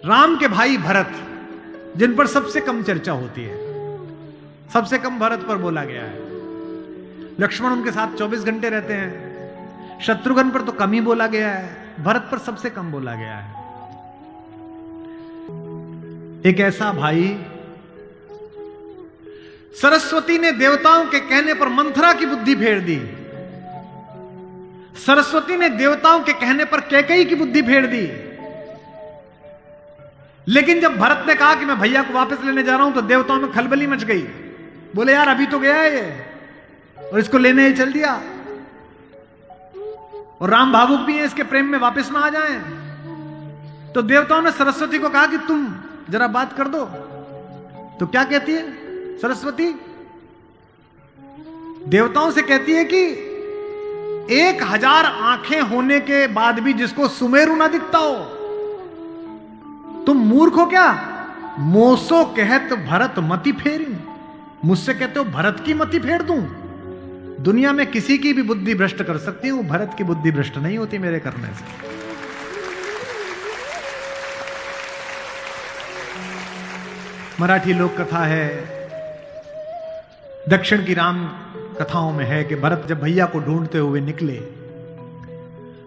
राम के भाई भरत, जिन पर सबसे कम चर्चा होती है, सबसे कम भरत पर बोला गया है। लक्ष्मण उनके साथ 24 घंटे रहते हैं। शत्रुघ्न पर तो कम ही बोला गया है, भरत पर सबसे कम बोला गया है। एक ऐसा भाई, सरस्वती ने देवताओं के कहने पर मंथरा की बुद्धि फेर दी। सरस्वती ने देवताओं के कहने पर कैकेयी की बुद्धि फेर दी। लेकिन जब भरत ने कहा कि मैं भैया को वापस लेने जा रहा हूं, तो देवताओं में खलबली मच गई। बोले यार अभी तो गया है ये, और इसको लेने ही चल दिया, और राम भावुक भी है, इसके प्रेम में वापस ना आ जाएं। तो देवताओं ने सरस्वती को कहा कि तुम जरा बात कर दो। तो क्या कहती है सरस्वती? देवताओं से कहती है कि 1000 आंखें होने के बाद भी जिसको सुमेरु ना दिखता हो, तुम मूर्ख हो क्या? मोसो कहत भरत मति फेरी, मुझसे कहते हो भरत की मति फेर दूं? दुनिया में किसी की भी बुद्धि भ्रष्ट कर सकती हूं, भरत की बुद्धि भ्रष्ट नहीं होती मेरे करने से। मराठी लोक कथा है, दक्षिण की राम कथाओं में है कि भरत जब भैया को ढूंढते हुए निकले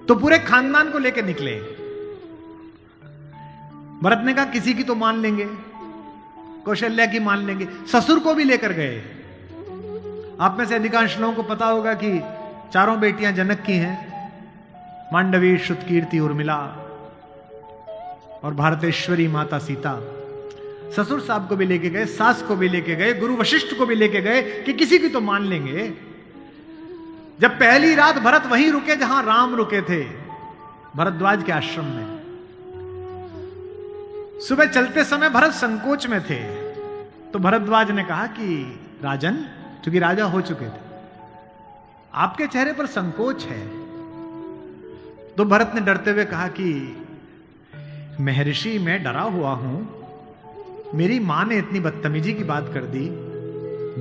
तो पूरे खानदान को लेकर निकले। भरत ने कहा किसी की तो मान लेंगे, कौशल्या की मान लेंगे, ससुर को भी लेकर गए। आप में से अधिकांश लोगों को पता होगा कि 4 बेटियां जनक की हैं, मांडवी, श्रुतकीर्ति, उर्मिला और भारतेश्वरी माता सीता। ससुर साहब को भी लेके गए, सास को भी लेके गए, गुरु वशिष्ठ को भी लेके गए कि किसी की तो मान लेंगे। जब पहली रात भरत वहीं रुके जहां राम रुके थे, भरद्वाज के आश्रम में। सुबह चलते समय भरत संकोच में थे, तो भरद्वाज ने कहा कि राजन, क्योंकि राजा हो चुके थे, आपके चेहरे पर संकोच है। तो भरत ने डरते हुए कहा कि महर्षि मैं डरा हुआ हूं, मेरी मां ने इतनी बदतमीजी की बात कर दी,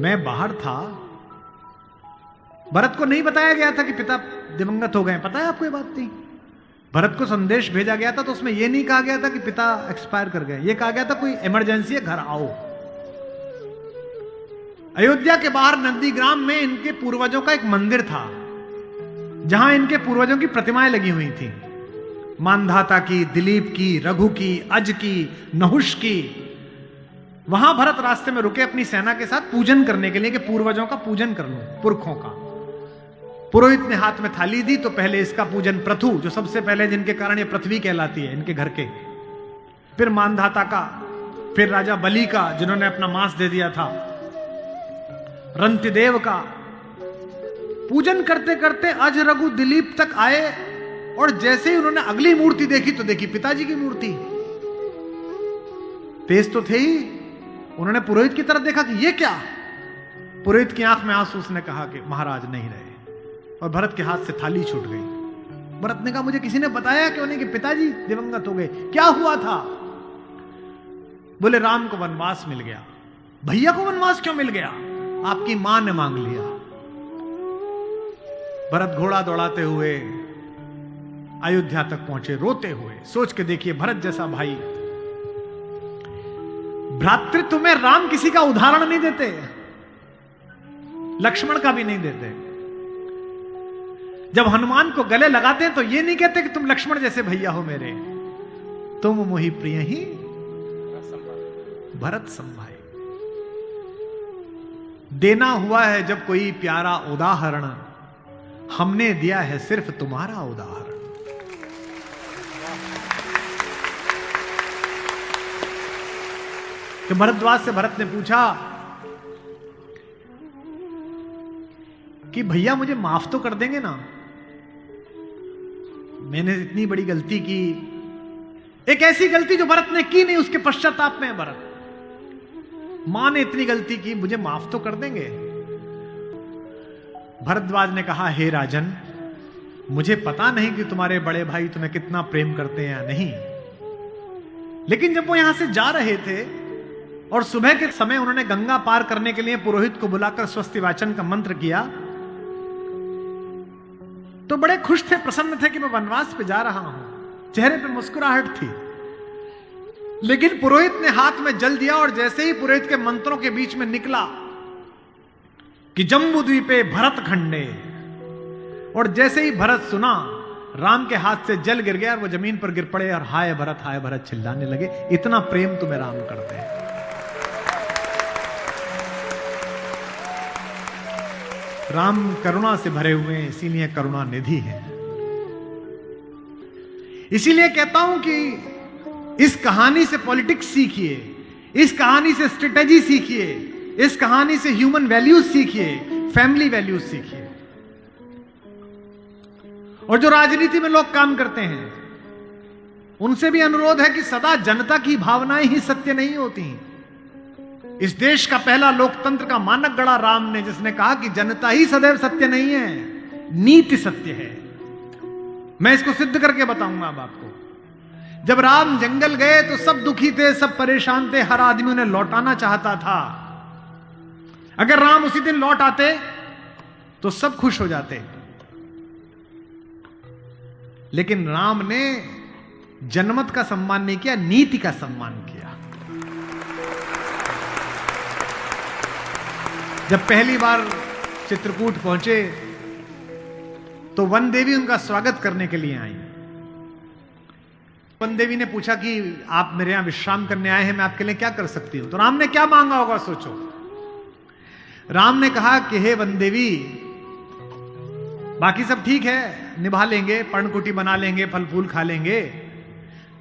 मैं बाहर था। भरत को नहीं बताया गया था कि पिता दिवंगत हो गए, पता है आपको ये बात नहीं? भरत को संदेश भेजा गया था तो उसमें यह नहीं कहा गया था कि पिता एक्सपायर कर गए, यह कहा गया था कोई इमरजेंसी है, घर आओ। अयोध्या के बाहर नंदीग्राम में इनके पूर्वजों का एक मंदिर था, जहां इनके पूर्वजों की प्रतिमाएं लगी हुई थी, मानधाता की, दिलीप की, रघु की, अज की, नहुष की। वहां भरत रास्ते में रुके अपनी सेना के साथ पूजन करने के लिए कि पूर्वजों का पूजन कर लूं, पुरखों का। पुरोहित ने हाथ में थाली दी, तो पहले इसका पूजन प्रथु, जो सबसे पहले जिनके कारण ये पृथ्वी कहलाती है, इनके घर के, फिर मानधाता का, फिर राजा बलि का जिन्होंने अपना मांस दे दिया था, रंतिदेव का। पूजन करते करते अज, रघु, दिलीप तक आए, और जैसे ही उन्होंने अगली मूर्ति देखी तो देखी पिताजी की मूर्ति। तेज तो थे ही, उन्होंने पुरोहित की तरफ देखा कि ये क्या? पुरोहित की आंख में आंसू, उसने कहा कि महाराज नहीं रहे, और भरत के हाथ से थाली छूट गई। भरत ने कहा मुझे किसी ने बताया क्यों नहीं कि पिताजी दिवंगत हो गए, क्या हुआ था? बोले राम को वनवास मिल गया। भैया को वनवास क्यों मिल गया? आपकी मां ने मांग लिया। भरत घोड़ा दौड़ाते हुए अयोध्या तक पहुंचे, रोते हुए। सोच के देखिए, भरत जैसा भाई, भ्रातृत्व में राम किसी का उदाहरण नहीं देते, लक्ष्मण का भी नहीं देते। जब हनुमान को गले लगाते हैं तो ये नहीं कहते कि तुम लक्ष्मण जैसे भैया हो मेरे, तुम मोहि प्रिय ही भरत संभाई। देना हुआ है जब कोई प्यारा उदाहरण, हमने दिया है सिर्फ तुम्हारा उदाहरण। तो भरद्वाज से भरत ने पूछा कि भैया मुझे माफ तो कर देंगे ना? मैंने इतनी बड़ी गलती की, एक ऐसी गलती जो भरत ने की नहीं, उसके पश्चाताप में है भरत। मां ने इतनी गलती की, मुझे माफ तो कर देंगे? भरद्वाज ने कहा हे राजन, मुझे पता नहीं कि तुम्हारे बड़े भाई तुम्हें कितना प्रेम करते हैं या नहीं, लेकिन जब वो यहां से जा रहे थे और सुबह के समय उन्होंने गंगा पार करने के लिए पुरोहित को बुलाकर स्वस्ति वाचन का मंत्र किया, तो बड़े खुश थे, प्रसन्न थे कि मैं वनवास पे जा रहा हूं, चेहरे पे मुस्कुराहट थी। लेकिन पुरोहित ने हाथ में जल दिया और जैसे ही पुरोहित के मंत्रों के बीच में निकला कि जम्बू द्वीपे भरत खंडे, और जैसे ही भरत सुना, राम के हाथ से जल गिर गया और वो जमीन पर गिर पड़े और हाय भरत चिल्लाने लगे। इतना प्रेम तुम्हें राम करते हैं। राम करुणा से भरे हुए हैं, इसीलिए करुणा निधि है। इसीलिए कहता हूं कि इस कहानी से पॉलिटिक्स सीखिए, इस कहानी से स्ट्रेटेजी सीखिए, इस कहानी से ह्यूमन वैल्यूज सीखिए, फैमिली वैल्यूज सीखिए। और जो राजनीति में लोग काम करते हैं उनसे भी अनुरोध है कि सदा जनता की भावनाएं ही सत्य नहीं होती। इस देश का पहला लोकतंत्र का मानक गढ़ा राम ने, जिसने कहा कि जनता ही सदैव सत्य नहीं है, नीति सत्य है। मैं इसको सिद्ध करके बताऊंगा अब आपको। जब राम जंगल गए तो सब दुखी थे, सब परेशान थे, हर आदमी उन्हें लौटाना चाहता था। अगर राम उसी दिन लौट आते तो सब खुश हो जाते, लेकिन राम ने जनमत का सम्मान नहीं किया, नीति का सम्मान किया। जब पहली बार चित्रकूट पहुंचे तो वन देवी उनका स्वागत करने के लिए आई। वन देवी ने पूछा कि आप मेरे यहां विश्राम करने आए हैं, मैं आपके लिए क्या कर सकती हूं। तो राम ने क्या मांगा होगा सोचो। राम ने कहा कि हे वन देवी, बाकी सब ठीक है, निभा लेंगे, पर्णकुटी बना लेंगे, फल फूल खा लेंगे,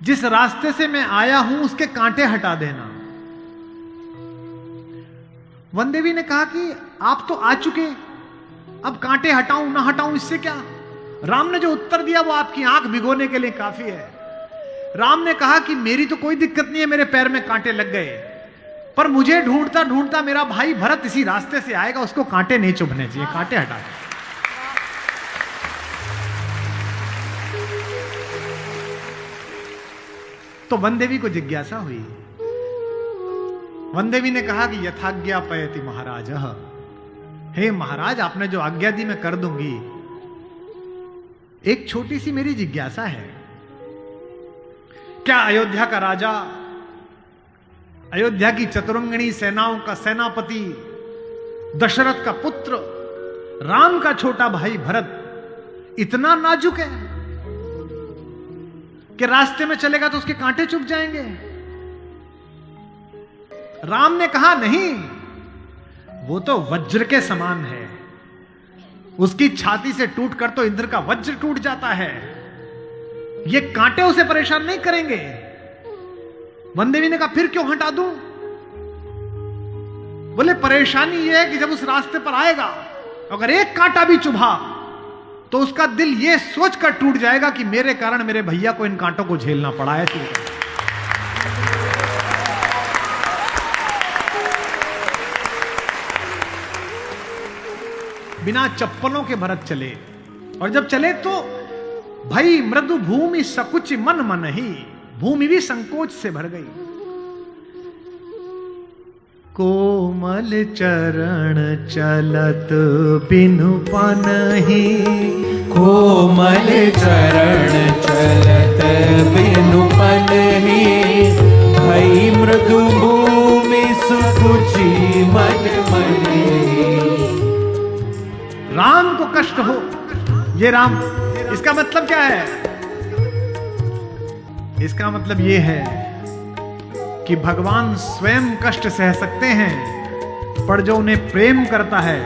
जिस रास्ते से मैं आया हूं उसके कांटे हटा देना। वन देवी ने कहा कि आप तो आ चुके, अब कांटे हटाऊं ना हटाऊं इससे क्या। राम ने जो उत्तर दिया वो आपकी आंख भिगोने के लिए काफी है। राम ने कहा कि मेरी तो कोई दिक्कत नहीं है, मेरे पैर में कांटे लग गए, पर मुझे ढूंढता ढूंढता मेरा भाई भरत इसी रास्ते से आएगा, उसको कांटे नहीं चुभने चाहिए, कांटे हटा दे। तो वन देवी को जिज्ञासा हुई। वन देवी ने कहा कि यथाज्ञा पयति महाराज, हे महाराज आपने जो आज्ञा दी मैं कर दूंगी। एक छोटी सी मेरी जिज्ञासा है, क्या अयोध्या का राजा, अयोध्या की चतुरंगिणी सेनाओं का सेनापति, दशरथ का पुत्र, राम का छोटा भाई भरत इतना नाजुक है कि रास्ते में चलेगा तो उसके कांटे चुभ जाएंगे? राम ने कहा नहीं, वो तो वज्र के समान है, उसकी छाती से टूटकर तो इंद्र का वज्र टूट जाता है, ये कांटे उसे परेशान नहीं करेंगे। वन देवी ने कहा फिर क्यों हटा दूं? बोले परेशानी यह है कि जब उस रास्ते पर आएगा अगर एक कांटा भी चुभा तो उसका दिल यह सोचकर टूट जाएगा कि मेरे कारण मेरे भैया को इन कांटों को झेलना पड़ा है। बिना चप्पलों के भरत चले, और जब चले तो भाई मृदु भूमि सकुच मन मन ही, भूमि भी संकोच से भर गई। कोमल चरण चलत बिनु पनहि, कोमल चरण चलत बिनु पनहि, भई मृदु भूमि सुकुचि मन मनि। राम को कष्ट हो, ये राम, इसका मतलब क्या है? इसका मतलब ये है कि भगवान स्वयं कष्ट सह सकते हैं, पर जो उन्हें प्रेम करता है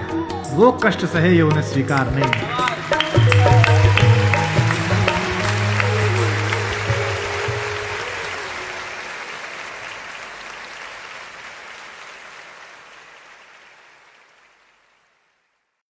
वो कष्ट सहे, ये उन्हें स्वीकार नहीं है।